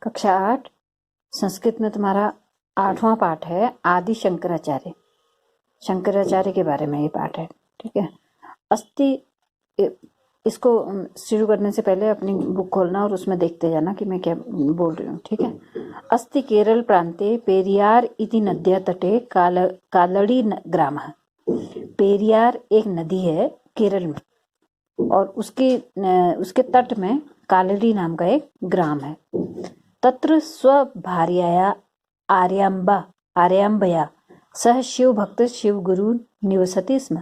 कक्षा 8 संस्कृत में तुम्हारा 8वां पाठ है आदि शंकराचार्य। शंकराचार्य के बारे में ये पाठ है, ठीक है। अस्थि, इसको शुरू करने से पहले अपनी बुक खोलना और उसमें देखते जाना कि मैं क्या बोल रही हूँ, ठीक है। अस्ति केरल प्रांते पेरियार इति नद्या तटे कालड़ी ग्रामः। पेरियार एक नदी है केरल में, और उसके तट में कालड़ी नाम का एक ग्राम है। तत्र स्वभार्याया आर्याम्बया सह शिव भक्त शिव गुरु निवसति स्म।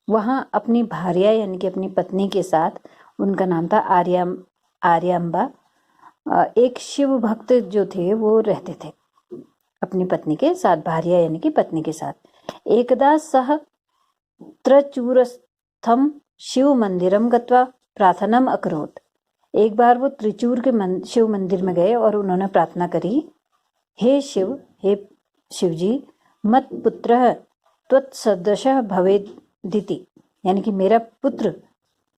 वहाँ अपनी भार्या यानी कि अपनी पत्नी के साथ, उनका नाम था आर्याम्बा, एक शिव भक्त जो थे वो रहते थे अपनी पत्नी के साथ, भार्या यानी कि पत्नी के साथ। एकदा सह त्रिचूरस्थम शिव मंदिरम गत्वा प्रार्थनम अकरोत्। एक बार वो त्रिचूर के शिव मंदिर में गए और उन्होंने प्रार्थना करी, हे शिव जी, मत पुत्र त्वत्सदृशः भवेदिति, यानी कि मेरा पुत्र,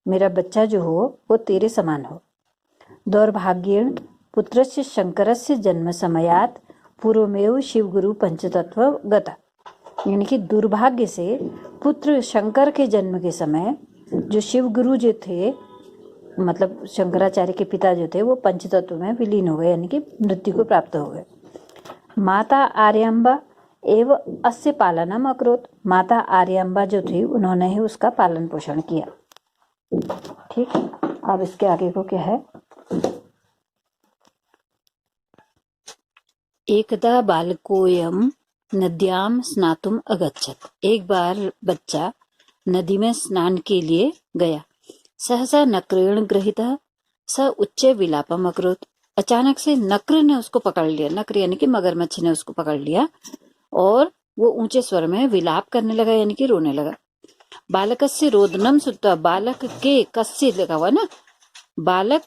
मेरा बच्चा जो हो वो तेरे समान हो। दौर्भाग्येण पुत्रस्य शंकरस्य जन्म समयात् पूर्वमेव शिव गुरु पंचतत्व गता। यानी कि दुर्भाग्य से पुत्र शंकर के जन्म के समय जो शिव गुरु जो थे, मतलब शंकराचार्य के पिता जो थे, वो पंचतत्व में विलीन हो गए, यानी कि मृत्यु को प्राप्त हो गए। माता आर्याम्बा एव अस्य पालनम अकरोत्। माता आर्याम्बा जो थी उन्होंने ही उसका पालन पोषण किया, ठीक। अब इसके आगे को क्या है। एकदा बालकोयम नद्याम स्नातुम अगच्छत। एक बार बच्चा नदी में स्नान के लिए गया। सहसा नक्रेण गृहीतः स उच्च विलापम अकरोत्। अचानक से नक्र ने उसको पकड़ लिया। नक्र यानी कि मगरमच्छ ने उसको पकड़ लिया और वो ऊंचे स्वर में विलाप करने लगा, यानी कि रोने लगा। बालकस्य रोदनम श्रुत्वा, बालक के कस्य लगा हुआ ना, बालक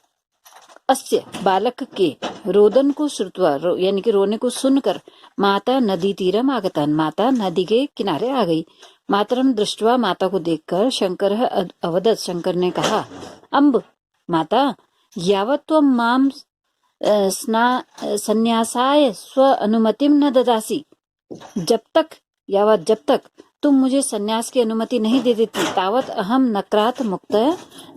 के रोदन को श्रुत्वा यानी कि रोने को सुनकर माता नदी तीरम आगतान, माता नदी के किनारे आ गई। मातरम दृष्टवा, माता को देखकर शंकर अवदत, शंकर ने कहा, अम्ब माता, यावत् त्वं माम संन्यासाय स्व अनुमतिम न ददासी। जब तक तुम मुझे संन्यास की अनुमति नहीं दे देती, तावत अहम नक्रात मुक्त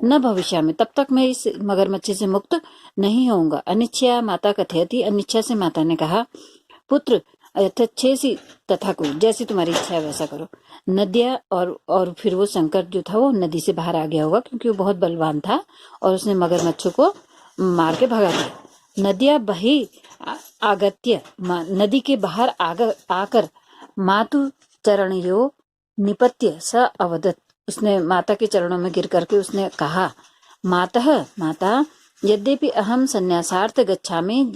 न भविष्यामि, तब तक मैं इस मगरमच्छ से मुक्त नहीं होऊंगा। अनिच्छया माता कथयति, अनिच्छा से माता ने कहा, पुत्र यथेच्छसि तथा कुरु, जैसी तुम्हारी इच्छा है वैसा करो। नदिया और फिर वो शंकर जो था वो नदी से बाहर आ गया होगा, क्योंकि वो बहुत बलवान था और उसने मगरमच्छ को मार के भगा दिया। नदिया बही आगत्य, नदी के बाहर आकर मातु चरणयो निपत्य स अवदत्, उसने माता के चरणों में गिर करके उसने कहा, माता यद्यपि अहम संन्यासार्थ गच्छामि,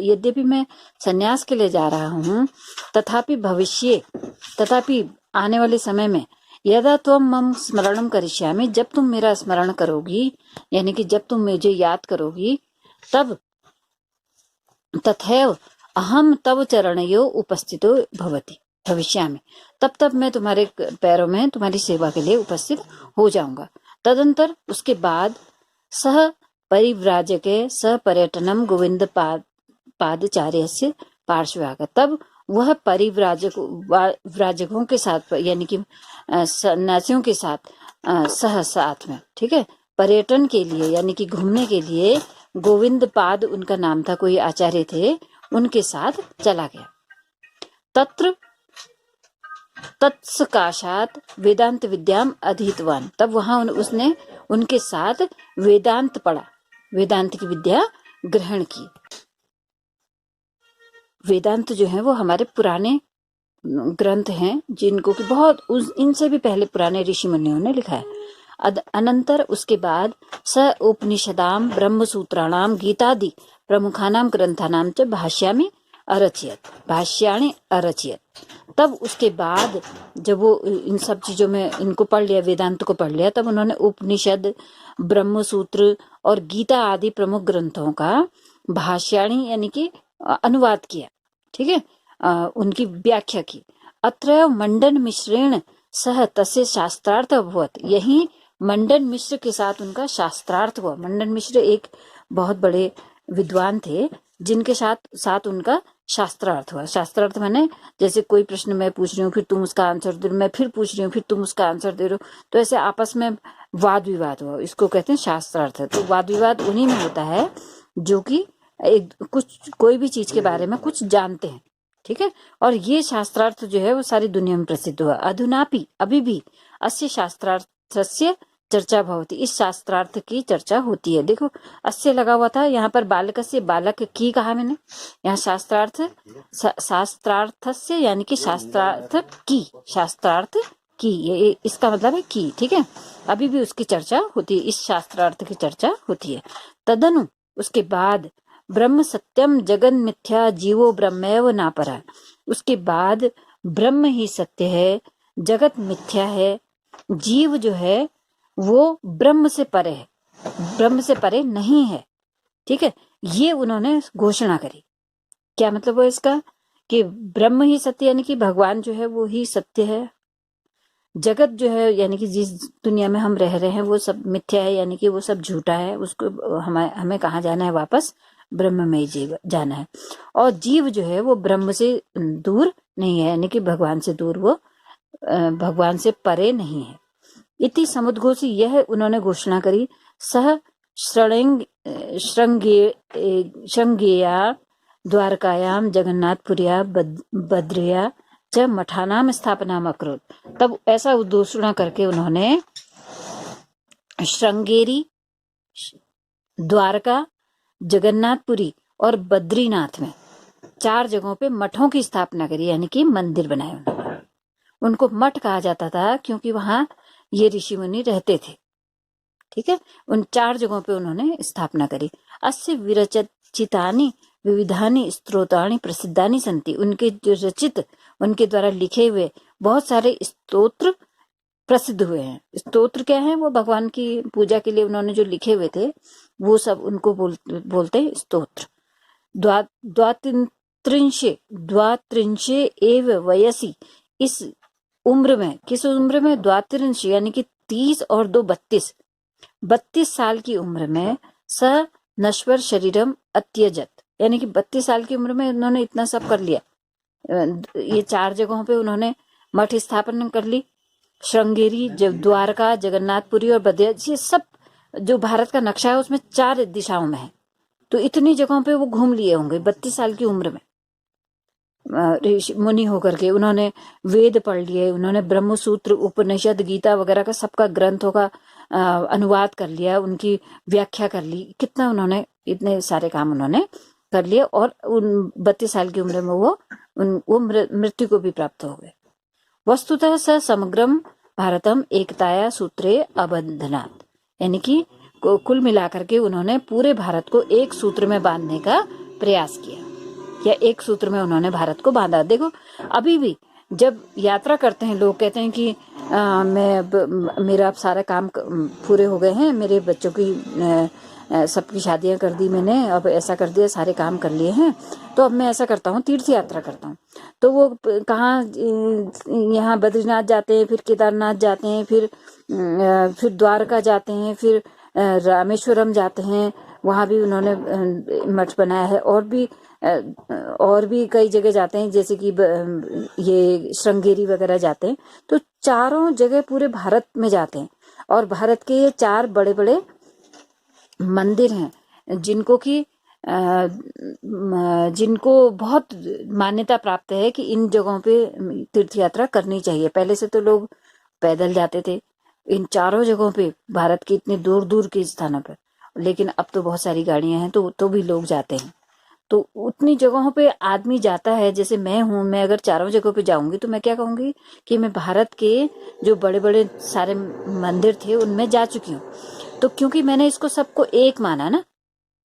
यद्यपि मैं संन्यास के लिए जा रहा हूँ, तथापि आने वाले समय में यदा त्वं मम स्मरणं करिष्यामि, जब तुम मेरा स्मरण करोगी, यानी कि जब तुम मुझे याद करोगी, तब तथैव अहम तव चरणयो उपस्थितो भवति भविष्यामि, तब मैं तुम्हारे पैरों में तुम्हारी सेवा के लिए उपस्थित हो जाऊंगा। तदंतर उसके बाद सह परिव्राजके सह पर्यटनम गोविंद पादचार्यस्य पार्श्वे आगा, तब वह परिव्राजकों के साथ, यानी कि सन्यासियों के साथ साथ में, ठीक है, पर्यटन के लिए यानी कि घूमने के लिए, गोविंद पाद उनका नाम था, कोई आचार्य थे, उनके साथ चला गया। तत्सकाशात वेदांत विद्याम अधीतवान, तब वहां उसने उनके साथ वेदांत पढ़ा, वेदांत की विद्या ग्रहण की। वेदांत जो है वो हमारे पुराने ग्रंथ हैं, जिनको कि बहुत इनसे भी पहले पुराने ऋषि मुनियों ने लिखा है। अनंतर उसके बाद स उपनिषदाम ब्रह्मसूत्राणाम गीतादि प्रमुखानाम ग्रंथानाम च भाष्यामि अरचयत। तब उसके बाद जब वो इन सब चीजों में इनको पढ़ लिया, वेदांत को पढ़ लिया, तब उन्होंने उपनिषद, ब्रह्मसूत्र और गीता आदि प्रमुख ग्रंथों का भाष्याणि यानी कि अनुवाद किया, ठीक है, उनकी व्याख्या की। अत्र मंडन मिश्रेण सह तस्य शास्त्रार्थ अभवत, यही मंडन मिश्र के साथ उनका शास्त्रार्थ हुआ। मंडन मिश्र एक बहुत बड़े विद्वान थे, जिनके साथ साथ उनका शास्त्रार्थ हुआ। शास्त्रार्थ माने जैसे कोई प्रश्न मैं पूछ रही हूँ, फिर तुम उसका आंसर दे रहे हो, मैं फिर पूछ रही हूँ, फिर तुम उसका आंसर दे रहे हो, तो ऐसे आपस में वाद विवाद हुआ, इसको कहते हैं शास्त्रार्थ। तो वाद विवाद उन्हीं में होता है जो कि एक कुछ कोई भी चीज के बारे में कुछ जानते हैं, ठीक है। और ये शास्त्रार्थ जो है वो सारी दुनिया में प्रसिद्ध हुआ। अधुनापि अभी भी अस्य शास्त्रार्थस्य चर्चा भवती, इस शास्त्रार्थ की चर्चा होती है। देखो अस्य लगा हुआ था, यहाँ पर बालक से, बालक की कहा मैंने, यहाँ शास्त्रार्थ शास्त्रार्थस्य यानी कि शास्त्रार्थ की, शास्त्रार्थ की, ये इसका मतलब है की, ठीक है। अभी भी उसकी चर्चा होती है, इस शास्त्रार्थ की चर्चा होती है। तदनु उसके बाद ब्रह्म सत्यम जगन मिथ्या जीवो ब्रह्मैव नापरा, उसके बाद ब्रह्म ही सत्य है, जगत मिथ्या है, जीव जो है वो ब्रह्म से परे है, ब्रह्म से परे नहीं है, ठीक है। ये उन्होंने घोषणा करी। क्या मतलब है इसका, कि ब्रह्म ही सत्य यानी कि भगवान जो है वो ही सत्य है, जगत जो है यानी कि जिस दुनिया में हम रह रहे हैं वो सब मिथ्या है, यानी कि वो सब झूठा है, उसको हमें कहाँ जाना है, वापस ब्रह्म में ही जाना है। और जीव जो है वो ब्रह्म से दूर नहीं है, यानी कि भगवान से दूर, वो भगवान से परे नहीं है। इति समुद्घोषी, यह उन्होंने घोषणा करी। सह श्रृंगेया द्वारकायाम जगन्नाथपुरिया बद्रिया च मठानाम स्थापनाम अकरोत, तब ऐसा घोषणा करके उन्होंने श्रृंगेरी, द्वारका, जगन्नाथपुरी और बद्रीनाथ में 4 जगहों पे मठों की स्थापना करी, यानी कि मंदिर बनाए उन्होंने। उनको मठ कहा जाता था क्योंकि वहां ये ऋषि मुनि रहते थे, ठीक है। उन 4 जगहों पे उन्होंने स्थापना करी। अस्य विरचितानि विविधानि स्तोत्राणि प्रसिद्धानि सन्ति, उनके जो रचित, उनके द्वारा लिखे हुए बहुत सारे स्तोत्र प्रसिद्ध हुए हैं। स्तोत्र क्या है, वो भगवान की पूजा के लिए उन्होंने जो लिखे हुए थे वो सब उनको बोलते हैं स्तोत्र। द्वात्रिंशे एव वयसी, इस उम्र में, किस उम्र में, द्वात्रिंश यानी कि 30 और 2 32 साल की उम्र में स नश्वर शरीरम अत्यजत, यानी कि 32 साल की उम्र में उन्होंने इतना सब कर लिया। ये 4 जगहों पे उन्होंने मठ स्थापना कर ली, श्रृंगेरी, द्वारका, जगन्नाथपुरी और बद्रिया, ये सब जो भारत का नक्शा है उसमें 4 दिशाओं में है, तो इतनी जगहों पे वो घूम लिए होंगे 32 साल की उम्र में। ऋषि मुनि होकर के उन्होंने वेद पढ़ लिए, उन्होंने ब्रह्म सूत्र, उपनिषद, गीता वगैरह का सबका ग्रंथों का अनुवाद कर लिया, उनकी व्याख्या कर ली, कितना उन्होंने, इतने सारे काम उन्होंने कर लिए। और उन 32 साल की उम्र में वो मृत्यु को भी प्राप्त हो गए। वस्तुतः स समग्रम भारतम एकताया सूत्रे अबंधनात्, यानी कि कुल मिलाकर के उन्होंने पूरे भारत को एक सूत्र में बांधने का प्रयास किया, या एक सूत्र में उन्होंने भारत को बांधा। देखो अभी भी जब यात्रा करते हैं लोग, कहते हैं कि मेरा अब सारा काम पूरे हो गए हैं, मेरे बच्चों की सबकी शादियां कर दी मैंने, अब ऐसा कर दिया, सारे काम कर लिए हैं, तो अब मैं ऐसा करता हूँ, तीर्थ यात्रा करता हूँ। तो वो कहाँ, यहाँ बद्रीनाथ जाते हैं, फिर केदारनाथ जाते हैं, फिर द्वारका जाते हैं, फिर रामेश्वरम जाते हैं, वहां भी उन्होंने मठ बनाया है। और भी कई जगह जाते हैं, जैसे कि ये श्रृंगेरी वगैरह जाते हैं। तो चारों जगह पूरे भारत में जाते हैं, और भारत के ये 4 बड़े बड़े मंदिर हैं जिनको बहुत मान्यता प्राप्त है कि इन जगहों पे तीर्थ यात्रा करनी चाहिए। पहले से तो लोग पैदल जाते थे इन चारों जगहों पे, भारत के इतने दूर दूर के स्थानों पर, लेकिन अब तो बहुत सारी गाड़ियां हैं, तो भी लोग जाते हैं। तो उतनी जगहों पे आदमी जाता है। जैसे मैं हूँ, मैं अगर चारों जगहों पे जाऊंगी तो मैं क्या कहूंगी कि मैं भारत के जो बड़े बड़े सारे मंदिर थे उनमें जा चुकी हूँ। तो क्योंकि मैंने इसको सबको एक माना ना,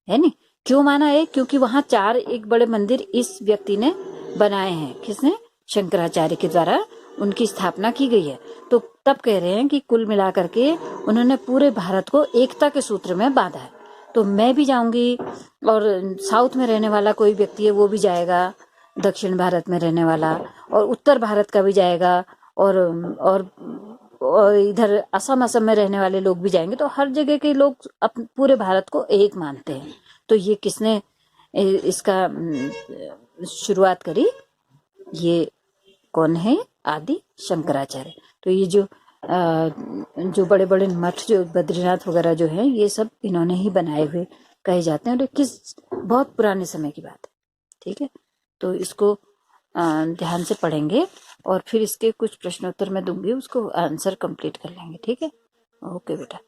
है नहीं, क्यों माना एक, क्योंकि वहां 4 एक बड़े मंदिर इस व्यक्ति ने बनाए हैं। किसने? शंकराचार्य के द्वारा उनकी स्थापना की गई है। तो तब कह रहे हैं कि कुल मिलाकर के उन्होंने पूरे भारत को एकता के सूत्र में बांधा है। तो मैं भी जाऊंगी, और साउथ में रहने वाला कोई व्यक्ति है वो भी जाएगा, दक्षिण भारत में रहने वाला, और उत्तर भारत का भी जाएगा, और इधर असम में रहने वाले लोग भी जाएंगे। तो हर जगह के लोग पूरे भारत को एक मानते हैं। तो ये किसने इसका शुरुआत करी, ये कौन है? आदि शंकराचार्य। तो ये जो बड़े बड़े मठ जो बद्रीनाथ वगैरह जो है, ये सब इन्होंने ही बनाए हुए कहे जाते हैं, और किस बहुत पुराने समय की बात है। ठीक है, तो इसको ध्यान से पढ़ेंगे और फिर इसके कुछ प्रश्नोत्तर मैं दूंगी, उसको आंसर कंप्लीट कर लेंगे। ठीक है, ओके बेटा।